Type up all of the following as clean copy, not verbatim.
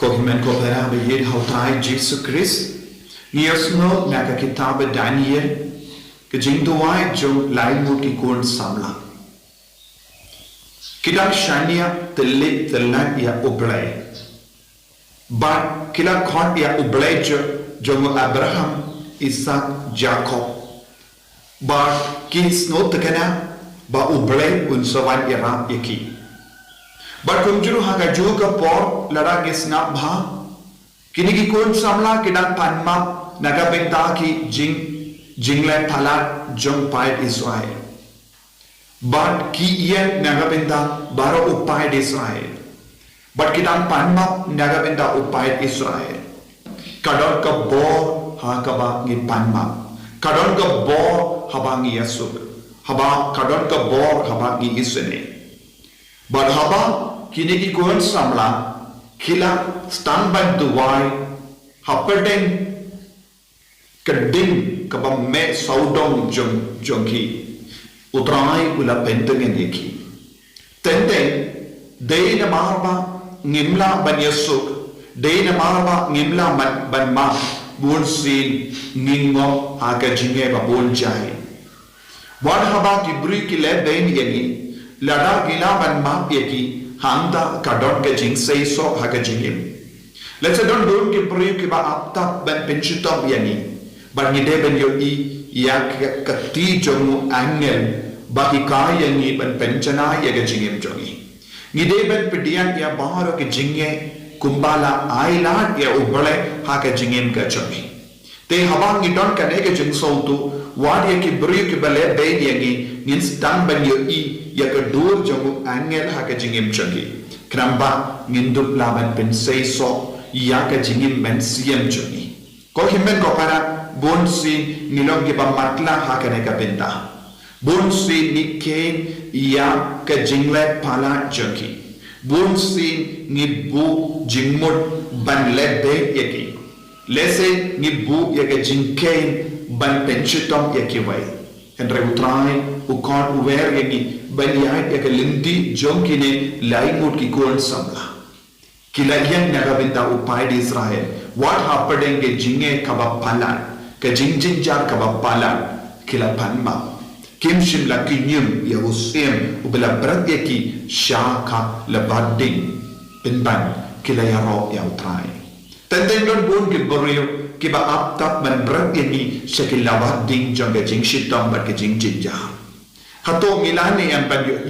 Kohimen ko pera bejid hautai Jesus Christ. Niasno naka kitab Daniel kejing tuai jong lain mut ki kun samla. Kita shania telit telat ya ublay. But kila khot ya ublay jong Abraham, Isaac, Jacob. But kis no tekana ba ublay unsawan ira yaki. But kumjuru haga juga por lara gisna bha kini ki kun samla kidang panma naga benta ki jingle phalat jong pai Israel. But ki iya naga benta baro upai Israel. But kidang panma naga benta upai Israel. Kadon ka bor ha kaba ngi panma. Kadon ka bor haba ngi Yesuk. Haba kadon ka bor haba ngi Isne. But haba kini ki kun samla kila stand by the why hapedeng keding kaba me saudong jongki utrai ula pentengen yeki tenteng deina marba ngimla ban Yesuk deina marba ngimla ban ma bun sin ningo aga jinge ba bun jai wan haba ki bri ki le dein yeni lada gila ban ma yeki handa kadon ke jing say so haga jingim. Let's say don't ki priyu ki ba apta ben penchitom yani. But ni de ben yo I ya kati jomu angel ba ki ka yani ben penchana yaga jingim jongi. Ni de ben pedian ya baharo ke jinge kumbala aila ya ubale haga jingim ka jongi. Te hawang ni don kane ke jing so tu wad ya ki priyu ki bale ben yani nin stand ben yo I ya kedur jamu angel ha ke jingim chagi kramba ngindup laban pen sei so ya ke jingim men siem chagi ko himmen ko para bon si nilong ke matla ha ke ne ka benda bon si nikke ya ke jingle pala chagi bon si ngibu jingmut ban lebe yaki lese ngibu ya ke jingke ban penchitom yaki wai entre utrai ukon uwer yaki baliat ya ke lindi jongkine laimut ki kon samla kilaiyan naga benda upai di Israel what happened ke jinge kaba palan ke jingjin jar kaba palan kila panma kim shimla kinyum ya usim ubla brat yaki shaka labading pinban kila yaro ya utrai tenteng don bun ke boriyo ki ba aptap man brat yaki shakil labading jongga jingshitam bat ke jingjin jar hato milane yang banyo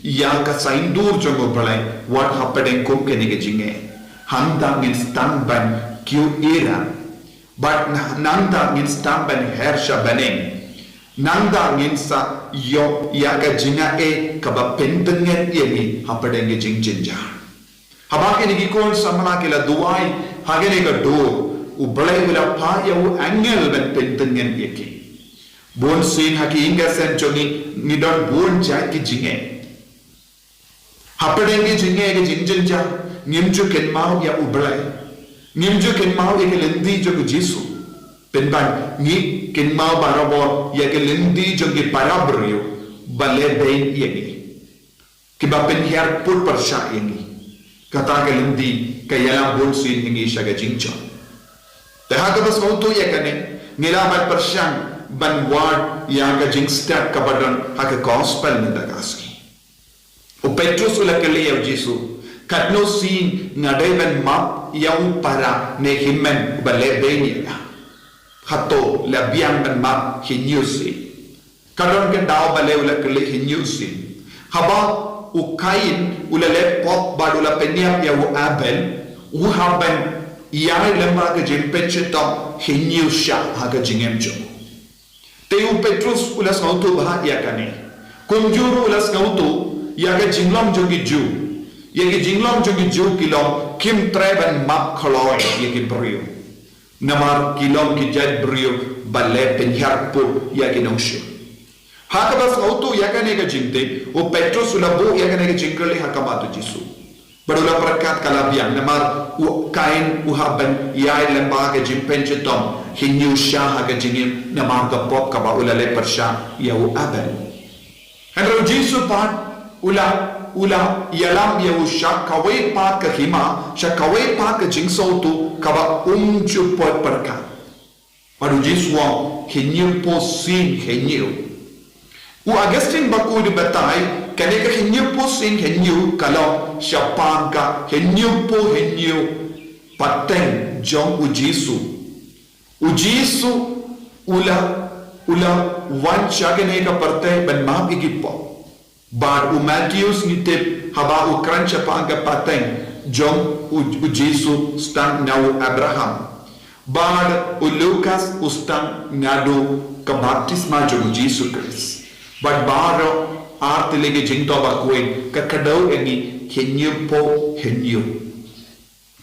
yang ka saindur jongo balai what happened kum ke nige jinge handa ngin stamban kyu era but nanda ngin stamban hersha baneng nanda ngin sa yo ya ka jinga e ka ba pentengen yemi happened nge jingjinja haba ke nige kon samala ke la duai hage ne ka do u balai wala pa ya u angel ban pentengen yeki bon sin haki inga sen jongi nidon bon jai ki jinge hapadengi jinge ke jingjinja nimju ken mau ya ublai nimju ken mau ya ke lendi jogu jisu penban ni ken mau barabo ya ke lendi jogi parabrio bale bein yegi kiba pen hiar put parsha yegi kata ke lendi kayala bon sin hingi shaga jingcha taha ka bas auto ya kane nila bat parshan ban word yang ka jingstat kabadon haka gospel nindagaski o Petrus ula kali ya Jesu katno sin ngadai ban map yang para ne himmen bale benia hato labiang ban map hinyusi kadon ke daw bale ula kali hinyusi haba ukain ula le pop badula penyap ya u abel u haban ya lemba ke jimpechetam hinyusha haka jingemjo Teu Petrus ulas ngautu bahat ya kane. Kumjuru ulas ngautu ya ke jinglom jogi ju. Ya ke jinglom jogi ju kilom kim treban map kholoy ya ke brio. Namar kilom ki jad brio balle penyar pu ya ke nongshu. Haka bas ngautu ya kane ke jingte o Petrus ulabu ya kane ke jingkele hakamatu Jesu. Badula perkat kalabiang namar u kain uhaban ya lemba ke jimpenchetom hinyu shah haga jingim namar ka pop ka ba ulale persha ya u abel henro Jesu pat ula ula yalam ya usha kawai pa ke hima sha kawai pa ke jingso tu kaba chu pot perka baru jiswa hinyu po sin hinyu u Augustine baku di batai kane ka hinyu po sin hinyu kalau syapang ka hinyu po hinyu pateng jong ujisu ula wan chagane ka parte ban ma igipo bar u Matthews nitip haba u krancha panga pateng jong u Jesu stang nau Abraham bar u Lucas ustang ngadu ka baptisma jong Jesu Christ but bar art lege jingto ba kuin ka kadau engi henyu po henyu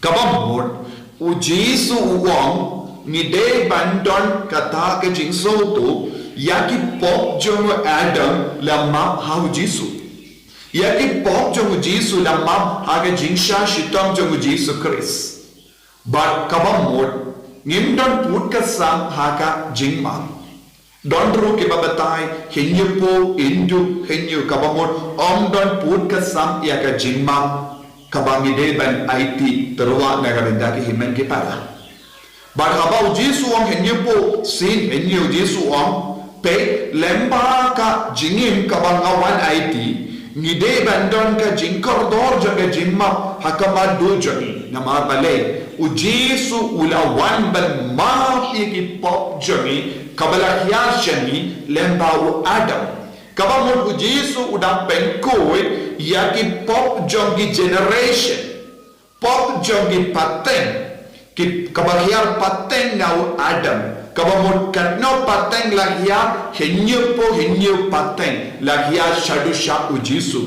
kabamod u Jesu uang ni de bandon kata ke jingso tu yaki pop jong Adam la map hau Jesu yaki pop jong Jesu la map haga jingsha shitam jong Jesu Christ but kabamod ngimdon put ka sam haga jingma don ru ke babatai henyu po indu henyu kabamod don put ka sam yaga jingma kabangi de ban IT terwa nagarinda ke himen ke para but haba Jesu ang henyu po sin henyu Jesu ang pe lemba ka jingim kabangawan IT ngide bandon ka jingkordor jaga jimma hakama do jagi nama bale u Jesu ulawan bal ma ki pop jagi kabala hiar shani lemba u Adam kabamod u Jesu udang penkoi yaki pop jogi generation pop jogi pateng ki kabahiar pateng ngau Adam kabamod katno pateng lahia henyu pateng lahia shadusha u Jesu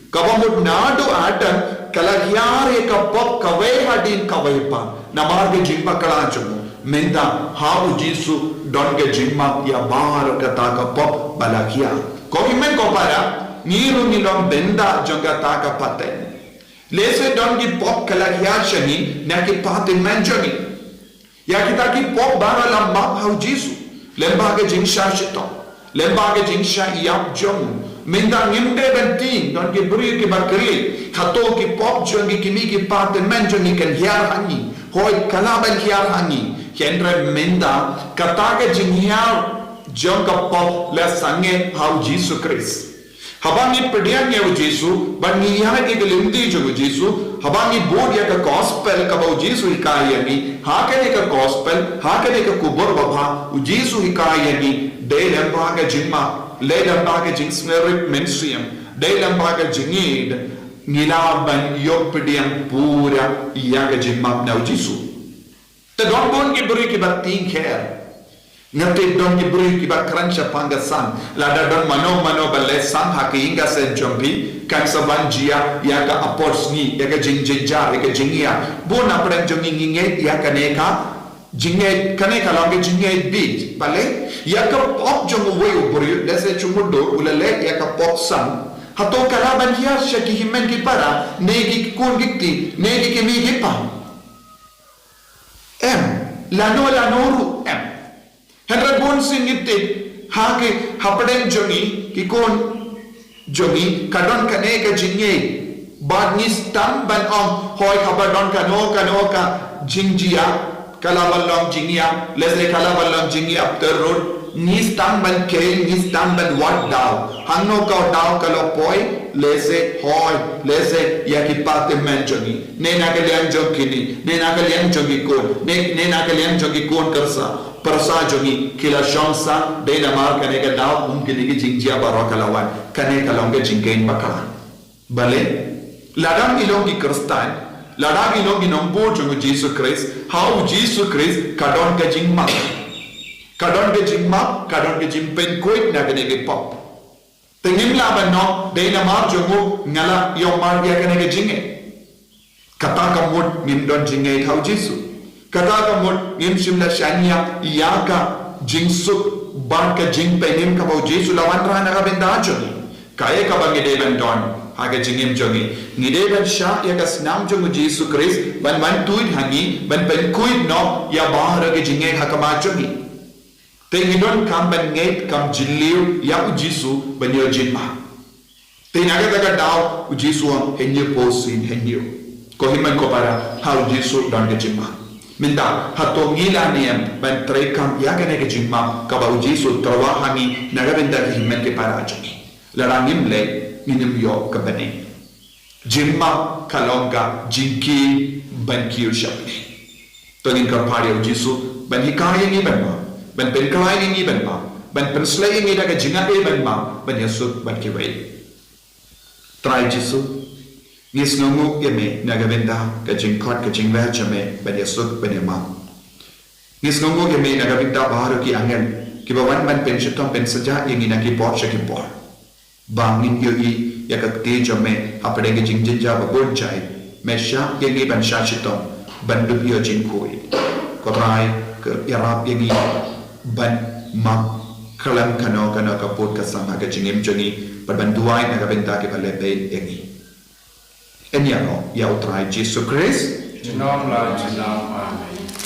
kabamod nadu Adam kalahiar eka pop kawai hadin kawai pa namarge jimpa kalajumu menda ha u Jesu donge jimma ya bar kata ka pop balakia ko himen ko para niru nilom benda jonga ta ka pateng lese dongi pop kalahiar shani naki pateng manjoni ya kita ki pop bara lamba hau Jesu lemba ke jingsha shito lemba ke jingsha yap jong minda ngimde benting don ki beri ki bakri khato ki pop jongi kimi ki paten men jongi kan hiar hangi hoi kalaban hiar hangi kendra minda kata ke jinghiar jong ka pop le sange hau Jesu Christ habangi pedian ya Jesu bangi ya ke limdi jo Jesu habangi bod ya ka gospel ka bau Jesu hikayani hakane ka gospel hakane ka kubur baba u Jesu hikayani de lamba ka jingma le lamba ka jing spirit ministry de lamba ka jingid ngila ban yo pedian pura ya ka jingma na Jesu te don bon ki buri ki bating khair ngate don ki buri ki ba krancha pangasan lada don mano balle sam hakinga se jombi kan sabanjia ya ka aporsni ya ka jingjja ya ka jingia bona pran jongi nginge ya ka neka jinge kane ka longe jinge beat balle ya ka pop jongo we buri dese chumudo ulale ya ka pop sam hato kalaban hiya shaki himen ki para negi kun gikti negi ki mi gipa lanoru Henry Boone singit hake hapadeng jongi kikon jongi kadon kane ka jinge bad ni stam ban on hoy habadon kano ka jingjia kalabalong jingia lese kalabalong jingia terror ni stam ban ke ni stam ban what daw hanno ka daw kalo poi lese hoy lese yakipate men jongi nena kalian jongkini nena kalian jongi kon nena kalian jongi kon karsa persa jongi kila shansa de na mar kane ka daw mungkin ki jingjia baro kalawan kane kalonge jingkain bakalan bale ladang ilong ki kristan ladang ilong inombo jongo Jesus Christ how Jesus Christ kadon ka jingma kadon ke jimpen koit na kane ke pop tengim laban no de na mar jongo ngala yo mar ya kane ke jinge kata kamut mindon jinge how Jesus kata kamut ngim shimla shanya yaka jingsuk ban ka jingpenim ka bau Jesu lawan rana ka benda jongi kaya ka bangi de bandon haga jingim jongi ngide ban sha ya ka snam jongo Jesu Christ ban tuit hangi ban pen kuit no ya bahar ke jinge hakama jongi tengidon kam ban ngait kam jilliu ya Jesu banyo jinma Tinagadaga daw ujisuang henyo posin henyo. Kohiman ko para how jisu dan kejima. Minta hato ngila niyam ban trekam yagane kejima kaba ujisu terwahami nagabenda kehiman ke para ajaki. Larangim le minim yo kabane. Jimma kalonga jinki ban kiu shapni. Tongin karpari ujisu ban hikaya ni ban ma. Ban penkalai ni ban ma. Ban penslay ni daga jinga ban ma. Ban yasuk ban kiway. Try Jisu, ngis nungu yame nagabenda ka jingkot ka jingver jame ban yasuk ban yama. Ngis nungu yame nagabenda baharu ki angel ki bawan ban penshitom pensaja yangina ki bot ki bor. Bangin yoi yakat ke jame apade ke jingjinja babon chai mesha yangi ban shashitom ban dubyo jingkoi. Kotrai ke yarap yangi ban ma kalam kano ka pot ka sama ka jingim jongi perbantuan nagabenda ke palepe yangi. Enyano ya utrai Jesu Christ. Amen.